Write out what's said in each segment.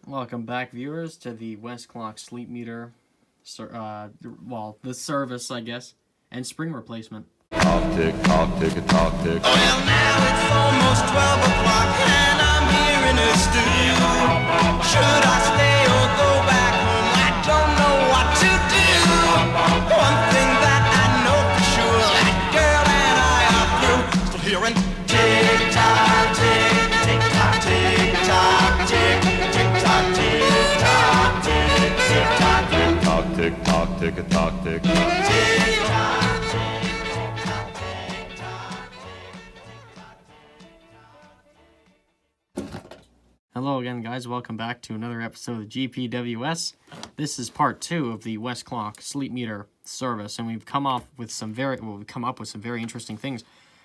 Welcome back, viewers, to the Westclox sleep meter, well, the service, I guess, and spring replacement. Talk tick, talk tick, and talk tick. Well, now it's almost 12 o'clock and I'm here in the studio. Should I stay or go back home? I don't know what to do. One thing that I know for sure, that girl and I are through. Still hearing tick tock, tick, tick tock, tick tock, tick, tick tock, tick tock, tick, tick tock, tick. Talk tick, talk tick, and talk tick. Tick tock. Hello again, guys. Welcome back to another episode of GPWS. This is part 2 of the Westclox sleep meter service, and we've come up with some very interesting things.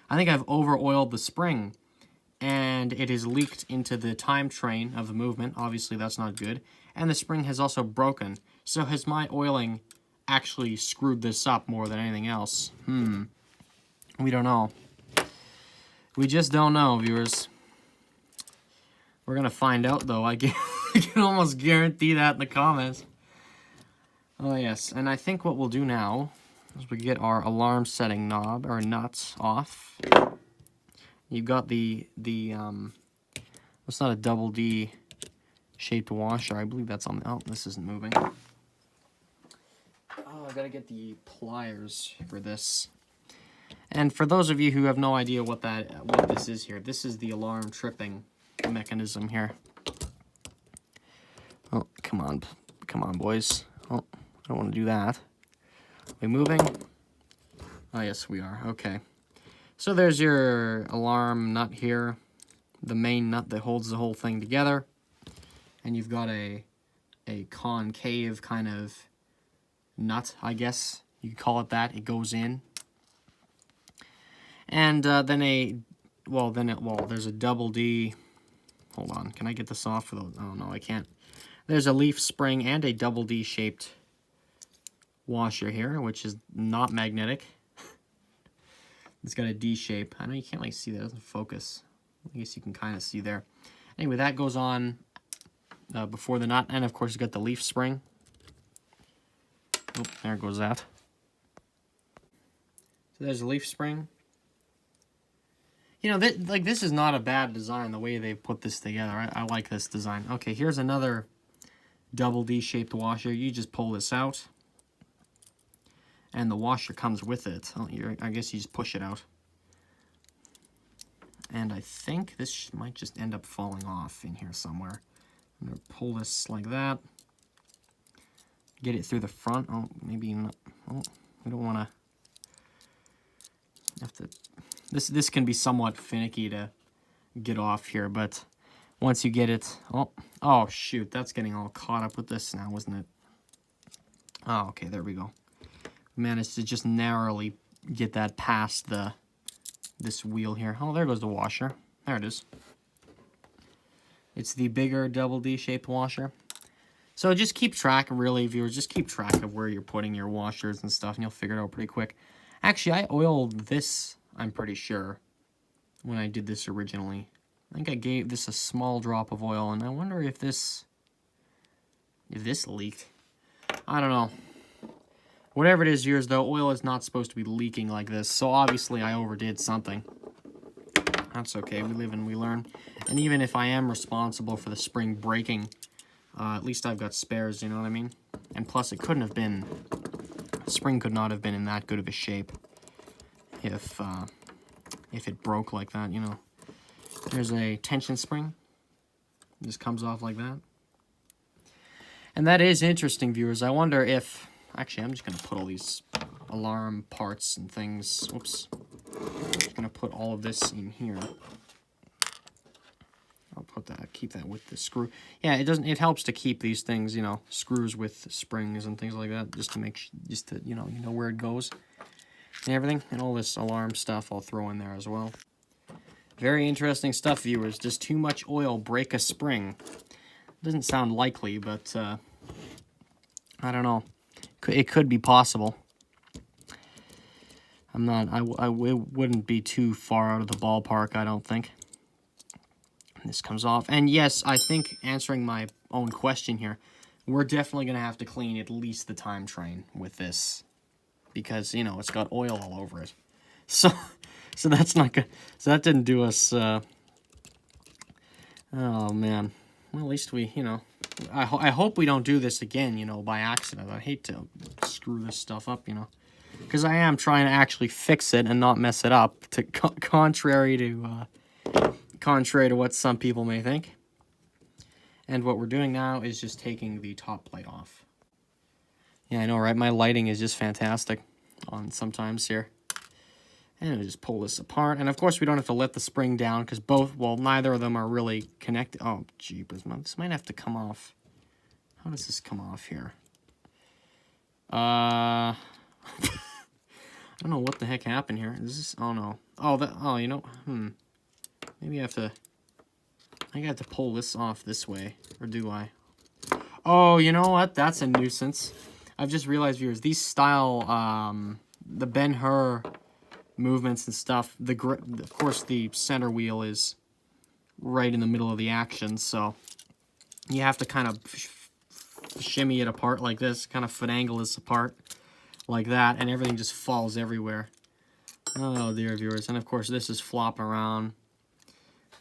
I think I've over-oiled the spring, and it has leaked into the time train of the movement. Obviously, that's not good. And the spring has also broken. So has my oiling actually screwed this up more than anything else? We don't know. We just don't know, viewers. We're going to find out, though. I can almost guarantee that in the comments. Oh, yes. And I think what we'll do now is we get our alarm setting knob, or nuts, off. You've got the it's not a double D shaped washer. I believe that's on the, oh, this isn't moving. Oh, I got to get the pliers for this. And for those of you who have no idea what this is here, this is the alarm tripping mechanism here. Oh, come on, boys. Oh, I don't want to do that. Are we moving? Oh, yes, we are. Okay. So there's your alarm nut here, the main nut that holds the whole thing together, and you've got a concave kind of nut, I guess you could call it that. It goes in, and then there's a double D. Hold on, can I get this off? Oh, no, I can't. There's a leaf spring and a double D-shaped washer here, which is not magnetic. It's got a D shape. I know you can't see that. It doesn't focus. I guess you can kind of see there. Anyway, that goes on before the nut, and of course you got the leaf spring. Oh, there goes that. So there's a leaf spring. You know, this is not a bad design, the way they've put this together. I like this design. Okay, here's another double D-shaped washer. You just pull this out, and the washer comes with it. Oh, I guess you just push it out. And I think this might just end up falling off in here somewhere. I'm going to pull this like that. Get it through the front. Oh, maybe not. Oh, we don't want to... Have to... This can be somewhat finicky to get off here, but once you get it... Oh, shoot, that's getting all caught up with this now, wasn't it? Oh, okay, there we go. Managed to just narrowly get that past this wheel here. Oh, there goes the washer. There it is. It's the bigger double D-shaped washer. So just keep track, really, viewers, just keep track of where you're putting your washers and stuff, and you'll figure it out pretty quick. Actually, I oiled this, I'm pretty sure, when I did this originally. I think I gave this a small drop of oil, and I wonder if this leaked. I don't know. Whatever it is, viewers, though, oil is not supposed to be leaking like this, so obviously I overdid something. That's okay, we live and we learn. And even if I am responsible for the spring breaking, at least I've got spares, you know what I mean? And plus, it couldn't have been... The spring could not have been in that good of a shape if it broke like that, you know. There's a tension spring. It just comes off like that. And that is interesting, viewers. I wonder if... Actually, I'm just going to put all these alarm parts and things... Oops. I'm just going to put all of this in here. I'll put that, keep that with the screw. Yeah, it helps to keep these things, you know, screws with springs and things like that, just to you know where it goes and everything. And all this alarm stuff I'll throw in there as well. Very interesting stuff, viewers. Does too much oil break a spring? Doesn't sound likely, but I don't know. It could be possible. I wouldn't be too far out of the ballpark, I don't think. This comes off. And yes, I think answering my own question here, we're definitely going to have to clean at least the time train with this. Because, you know, it's got oil all over it. So that's not good. So that didn't do us... oh, man. Well, at least we, you know... I hope we don't do this again, you know, by accident. I'd hate to screw this stuff up, you know. Because I am trying to actually fix it and not mess it up, contrary to what some people may think. And what we're doing now is just taking the top plate off. Yeah, I know, right? My lighting is just fantastic on sometimes here. And we just pull this apart. And of course, we don't have to let the spring down because neither of them are really connected. Oh, jeepers, man. This might have to come off. How does this come off here? I don't know what the heck happened here. Is this, oh no. Oh, you know, maybe I have to pull this off this way, or do I? Oh, you know what? That's a nuisance. I've just realized, viewers, these style, the Ben-Hur movements and stuff, of course the center wheel is right in the middle of the action, so you have to kind of shimmy it apart like this, kind of finagle this apart like that, and everything just falls everywhere. Oh dear, viewers. And of course this is flopping around.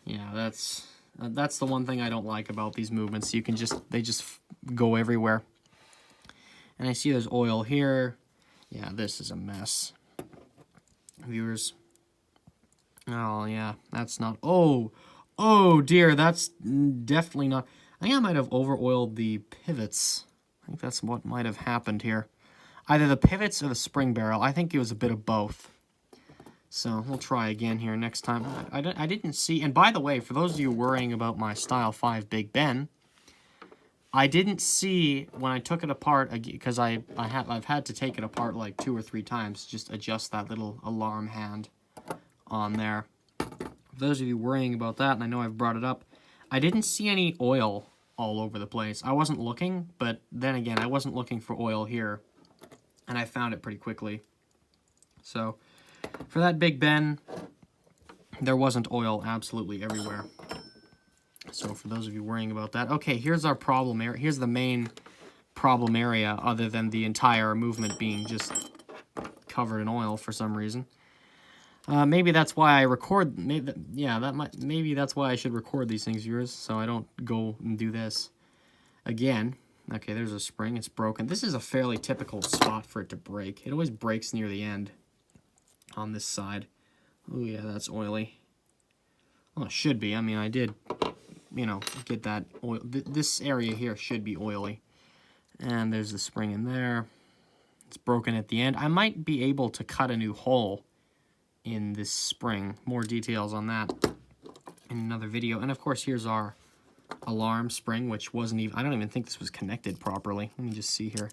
Yeah, that's the one thing I don't like about these movements. They just go everywhere. And I see there's oil here. Yeah, this is a mess, viewers. Oh yeah, that's not... Oh dear, that's definitely not... I think I might have over-oiled the pivots. I think that's what might have happened here. Either the pivots or the spring barrel. I think it was a bit of both. So we'll try again here next time. I didn't see... And by the way, for those of you worrying about my Style 5 Big Ben, I didn't see when I took it apart, because I've had to take it apart like 2 or 3 times, just adjust that little alarm hand on there. For those of you worrying about that, and I know I've brought it up, I didn't see any oil all over the place. I wasn't looking, but then again, I wasn't looking for oil here, and I found it pretty quickly. So, for that Big Ben, there wasn't oil absolutely everywhere. So for those of you worrying about that, okay, here's our problem area. Here's the main problem area, other than the entire movement being just covered in oil for some reason. Maybe that's why I record. Maybe that's why I should record these things, viewers, so I don't go and do this again. Okay, there's a spring. It's broken. This is a fairly typical spot for it to break. It always breaks near the end on this side. Oh yeah, that's oily. Well, it should be. I mean, I did, you know, get that oil. This area here should be oily. And there's the spring in there. It's broken at the end. I might be able to cut a new hole in this spring. More details on that in another video. And of course, here's our alarm spring, which wasn't even... I don't even think this was connected properly. Let me just see here.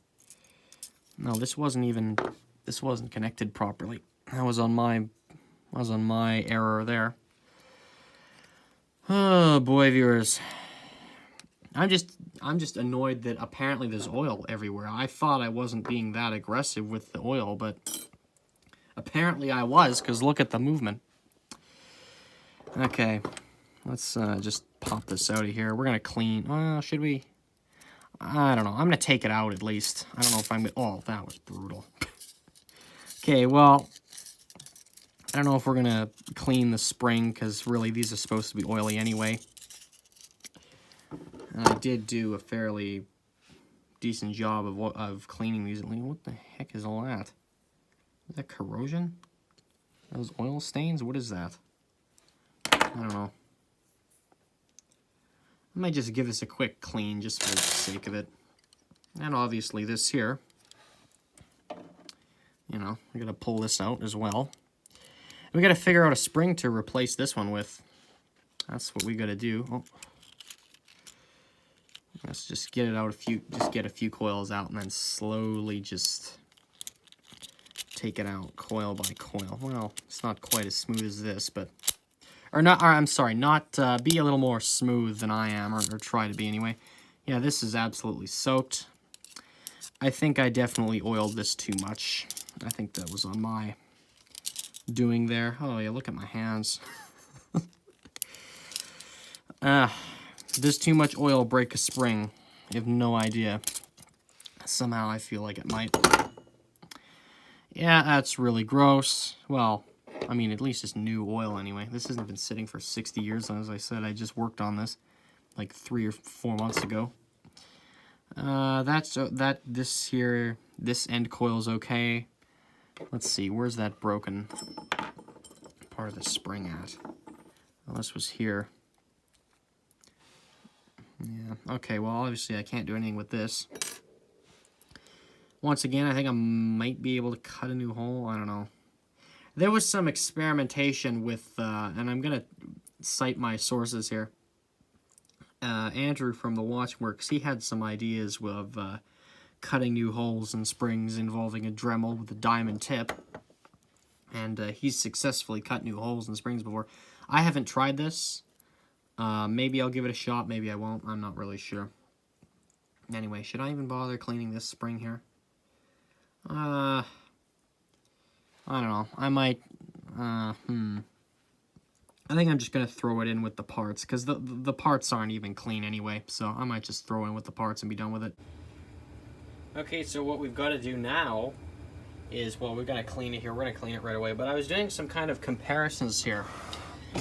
No, this wasn't connected properly. That was on my error there. Oh boy, viewers. I'm just annoyed that apparently there's oil everywhere. I thought I wasn't being that aggressive with the oil, but apparently I was, because look at the movement. Okay, let's just pop this out of here. We're going to clean... Well, should we? I don't know. I'm going to take it out at least. I don't know if I'm... Oh, that was brutal. Okay, well... I don't know if we're going to clean the spring, because really these are supposed to be oily anyway. And I did do a fairly decent job of cleaning these. What the heck is all that? Is that corrosion? Those oil stains? What is that? I don't know. I might just give this a quick clean just for the sake of it. And obviously this here. You know, we're going to pull this out as well. We got to figure out a spring to replace this one with. That's what we got to do. Oh. Let's just get it out get a few coils out, and then slowly just take it out coil by coil. Well, it's not quite as smooth as this, but I'm sorry, be a little more smooth than I am, or try to be anyway. Yeah, this is absolutely soaked. I think I definitely oiled this too much. I think that was on my doing there. Oh yeah, look at my hands. Does too much oil break a spring? I have no idea. Somehow I feel like it might. Yeah, that's really gross. Well, I mean, at least it's new oil anyway. This hasn't been sitting for 60 years, as I said. I just worked on this like 3 or 4 months ago. This end coil is okay. Let's see, where's that broken part of the spring at? Well, this was here. Yeah, okay, well, obviously I can't do anything with this. Once again, I think I might be able to cut a new hole. I don't know. There was some experimentation with, and I'm going to cite my sources here. Andrew from the Watchworks, he had some ideas of cutting new holes in springs involving a Dremel with a diamond tip. And he's successfully cut new holes in springs before. I haven't tried this. Maybe I'll give it a shot, maybe I won't. I'm not really sure. Anyway, should I even bother cleaning this spring here? I don't know. I might, I think I'm just going to throw it in with the parts, because the parts aren't even clean anyway, so I might just throw in with the parts and be done with it. Okay, so what we've got to do now is, well, we're going to clean it here. We're going to clean it right away, but I was doing some kind of comparisons here.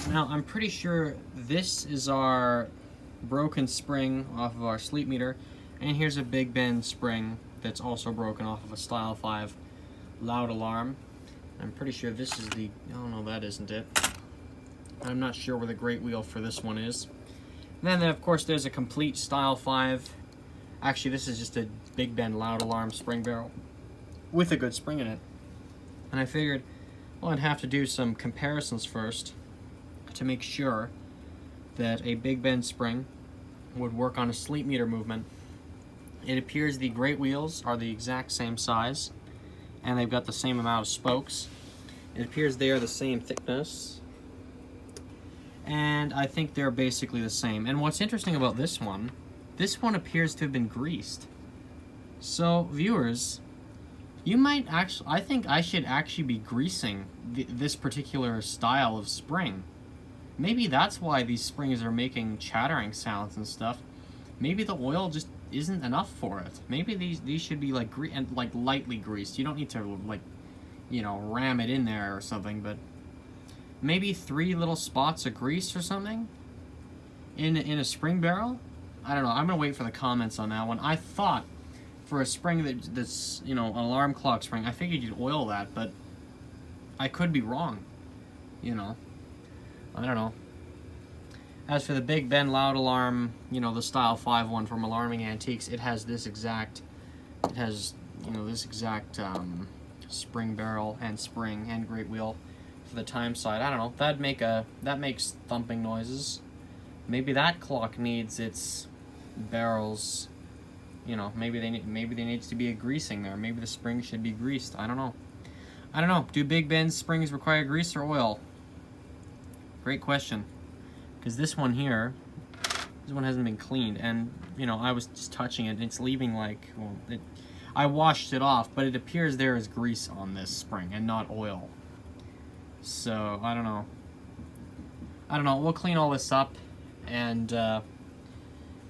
Now, I'm pretty sure this is our broken spring off of our sleep meter, and here's a Big Bend spring that's also broken off of a Style 5 loud alarm. I'm pretty sure this is the, oh no, that isn't it. I'm not sure where the great wheel for this one is. And then of course there's a complete Style 5. Actually, this is just a Big Bend loud alarm spring barrel with a good spring in it. And I figured, well, I'd have to do some comparisons first to make sure that a Big Bend spring would work on a sleep meter movement. It appears the great wheels are the exact same size, and they've got the same amount of spokes. It appears they are the same thickness, and I think they're basically the same. And what's interesting about this one appears to have been greased. So, viewers, you might actually, I think I should actually be greasing this particular style of spring. Maybe that's why these springs are making chattering sounds and stuff. Maybe the oil just isn't enough for it. Maybe these should be like lightly greased. You don't need to like, you know, ram it in there or something, but maybe 3 little spots of grease or something in a spring barrel. I don't know. I'm gonna wait for the comments on that one. I thought for a spring that's, you know, an alarm clock spring, I figured you'd oil that, but I could be wrong. You know, I don't know. As for the Big Bend loud alarm, you know, the Style 5 one from Alarming Antiques, it has this exact, spring barrel and spring and great wheel for the time side. I don't know. That makes thumping noises. Maybe that clock needs its barrels. You know, maybe there needs to be a greasing there. Maybe the spring should be greased. I don't know. Do Big Bend springs require grease or oil? Great question. Because this one hasn't been cleaned, and you know, I was just touching it, and it's leaving like, well, I washed it off, but it appears there is grease on this spring and not oil. So I don't know. We'll clean all this up, and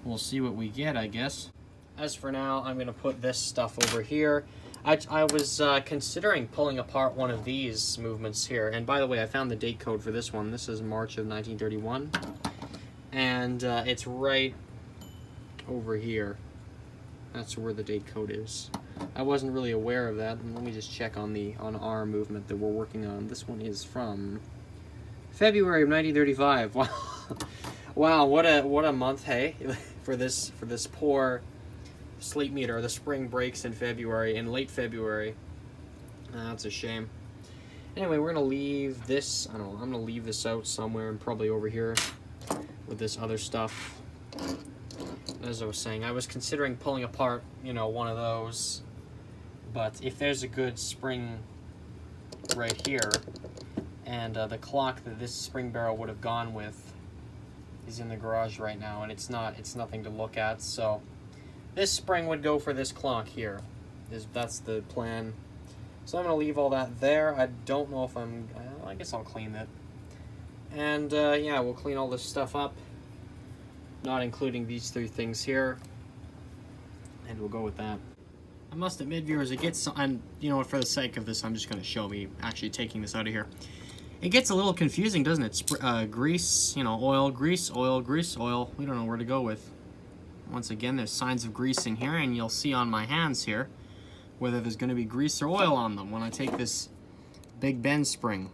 we'll see what we get, I guess. As for now, I'm gonna put this stuff over here. I was considering pulling apart one of these movements here. And by the way, I found the date code for this one. This is March of 1931. And it's right over here. That's where the date code is. I wasn't really aware of that. Let me just check on our movement that we're working on. This one is from February of 1935. Wow, wow, what a month, hey, for this poor sleep meter. The spring breaks in late February. That's a shame. Anyway, we're gonna leave this, I don't know, I'm gonna leave this out somewhere and probably over here with this other stuff. As I was saying, I was considering pulling apart, you know, one of those, but if there's a good spring right here, and the clock that this spring barrel would have gone with is in the garage right now, and it's nothing to look at, so this spring would go for this clock here. That's the plan. So I'm going to leave all that there. I don't know if I guess I'll clean it. And yeah, we'll clean all this stuff up. not including these 3 things here. And we'll go with that. I must admit, viewers, it gets, and you know what, for the sake of this, I'm just going to show me actually taking this out of here. It gets a little confusing, doesn't it? Grease, you know, oil, grease, oil, grease, oil. We don't know where to go with. Once again, there's signs of grease in here, and you'll see on my hands here whether there's going to be grease or oil on them when I take this big bend spring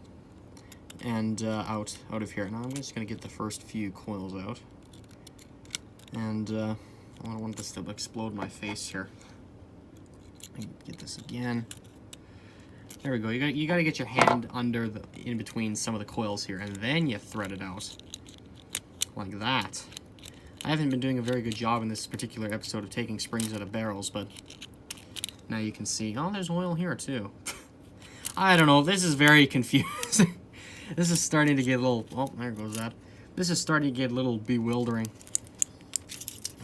and out of here. Now I'm just going to get the first few coils out, and I don't want this to explode my face here. Get this again. There we go. You got to get your hand in between some of the coils here, and then you thread it out like that. I haven't been doing a very good job in this particular episode of taking springs out of barrels, but now you can see. Oh, there's oil here too. I don't know. This is very confusing. This is starting to get a little. Oh, there goes that. This is starting to get a little bewildering.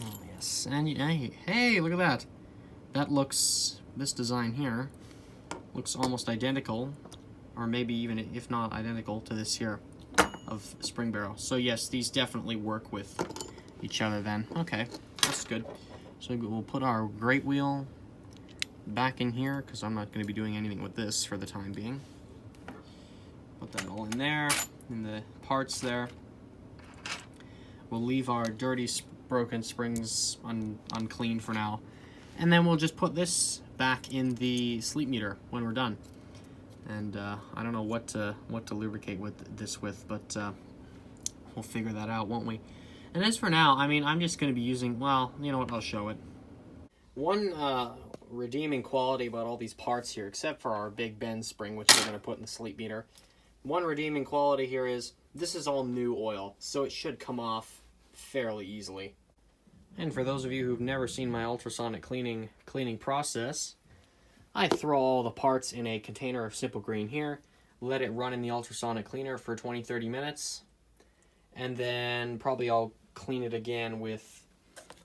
Oh yes, and hey, look at that. That looks. This design here looks almost identical, or maybe even if not identical to this here of spring barrel. So yes, these definitely work with each other then. Okay, that's good. So we'll put our great wheel back in here because I'm not going to be doing anything with this for the time being. Put that all in there, in the parts there. We'll leave our dirty broken springs unclean for now. And then we'll just put this back in the sleep meter when we're done. And I don't know what to lubricate this with, but we'll figure that out, won't we? And as for now, I mean, I'm just going to be using, well, you know what, I'll show it. One redeeming quality about all these parts here, except for our big bend spring, which we're going to put in the sleep meter, one redeeming quality here is this is all new oil, so it should come off fairly easily. And for those of you who've never seen my ultrasonic cleaning process, I throw all the parts in a container of Simple Green here, let it run in the ultrasonic cleaner for 20-30 minutes, and then probably I'll clean it again with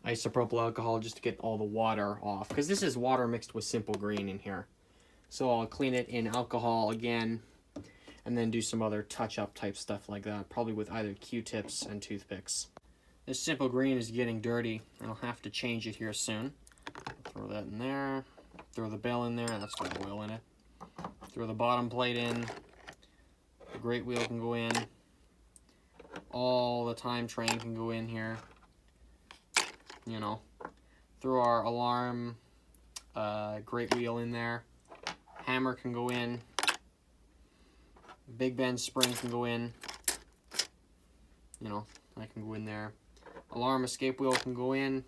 isopropyl alcohol just to get all the water off, because this is water mixed with Simple Green in here. So I'll clean it in alcohol again, and then do some other touch-up type stuff like that, probably with either Q-tips and toothpicks. This Simple Green is getting dirty. I'll have to change it here soon. Throw that in there. Throw the bell in there. That's got oil in it. Throw the bottom plate in. The great wheel can go in. All the time train can go in here. You know. Throw our alarm great wheel in there. Hammer can go in. Big bend spring can go in. You know, that can go in there. Alarm escape wheel can go in.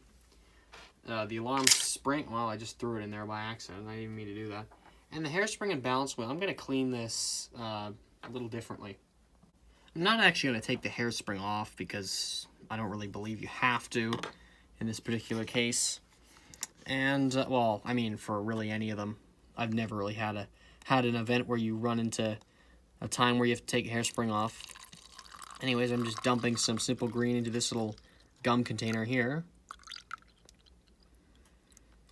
The alarm spring, well, I just threw it in there by accident. I didn't even mean to do that. And the hairspring and balance wheel, I'm going to clean this a little differently. I'm not actually going to take the hairspring off because I don't really believe you have to in this particular case. And, well, I mean, for really any of them, I've never really had an event where you run into a time where you have to take a hairspring off. Anyways, I'm just dumping some Simple Green into this little gum container here.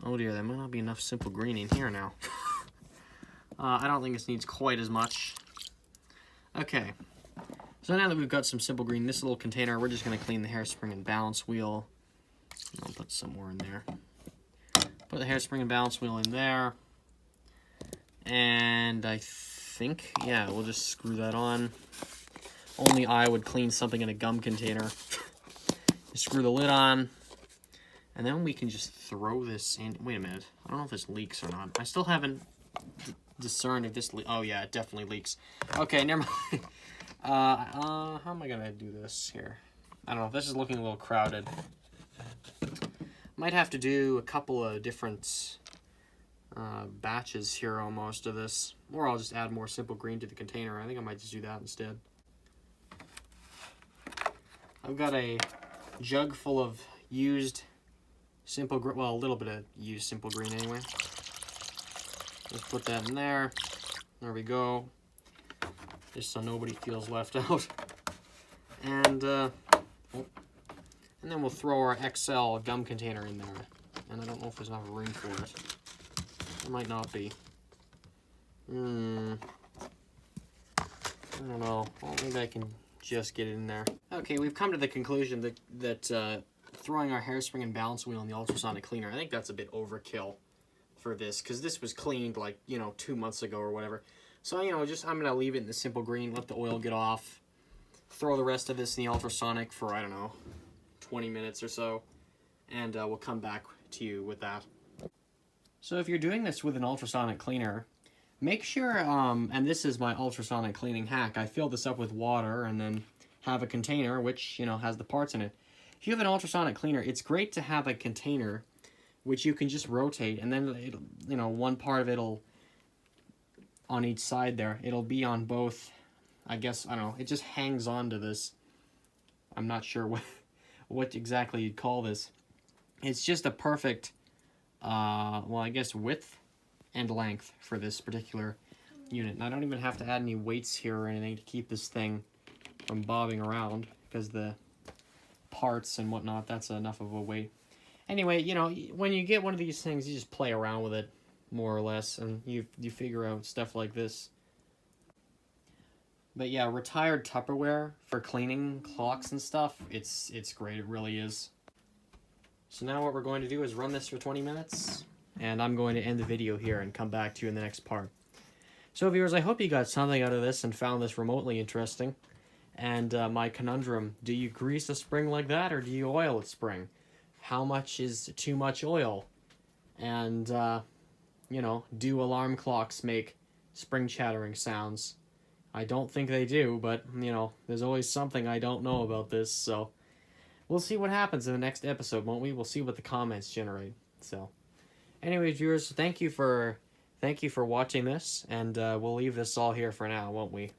Oh dear, there might not be enough Simple Green in here now. I don't think this needs quite as much. Okay, so now that we've got some Simple Green in this little container, we're just going to clean the hairspring and balance wheel. I'll put some more in there. Put the hairspring and balance wheel in there. And I think, yeah, we'll just screw that on. Only I would clean something in a gum container. Screw the lid on, and then we can just throw this in. Wait a minute. I don't know if this leaks or not. I still haven't discerned if this oh yeah, it definitely leaks. Okay, never mind. How am I gonna do this here? I don't know. This is looking a little crowded. Might have to do a couple of different batches here almost of this, or I'll just add more Simple Green to the container. I think I might just do that instead. I've got a jug full of used Simple Green, well, a little bit of used Simple Green anyway. Let's put that in there. There we go. Just so nobody feels left out. And then we'll throw our XL gum container in there. And I don't know if there's enough room for it. There might not be. I don't know. Well, maybe I can just get it in there. Okay, we've come to the conclusion that throwing our hairspring and balance wheel in the ultrasonic cleaner. I think that's a bit overkill for this, because this was cleaned like, 2 months ago or whatever. So, I'm going to leave it in the simple green, let the oil get off, throw the rest of this in the ultrasonic for, 20 minutes or so, and we'll come back to you with that. So if you're doing this with an ultrasonic cleaner, make sure, and this is my ultrasonic cleaning hack, I fill this up with water and then have a container which, has the parts in it. If you have an ultrasonic cleaner, it's great to have a container which you can just rotate, and then it'll, one part of it'll, on each side there, it'll be on both, I guess, I don't know, it just hangs on to this. I'm not sure what exactly you'd call this. It's just a perfect, well, I guess width and length for this particular unit. And I don't even have to add any weights here or anything to keep this thing from bobbing around, because the parts and whatnot, that's enough of a weight. Anyway, when you get one of these things, you just play around with it, more or less, and you figure out stuff like this. But yeah, retired Tupperware for cleaning clocks and stuff, it's great, it really is. So now what we're going to do is run this for 20 minutes, and I'm going to end the video here and come back to you in the next part. So viewers, I hope you got something out of this and found this remotely interesting. And my conundrum, do you grease a spring like that, or do you oil a spring? How much is too much oil? And, do alarm clocks make spring chattering sounds? I don't think they do, but, there's always something I don't know about this, so we'll see what happens in the next episode, won't we? We'll see what the comments generate. So, anyways, viewers, thank you for watching this, and we'll leave this all here for now, won't we?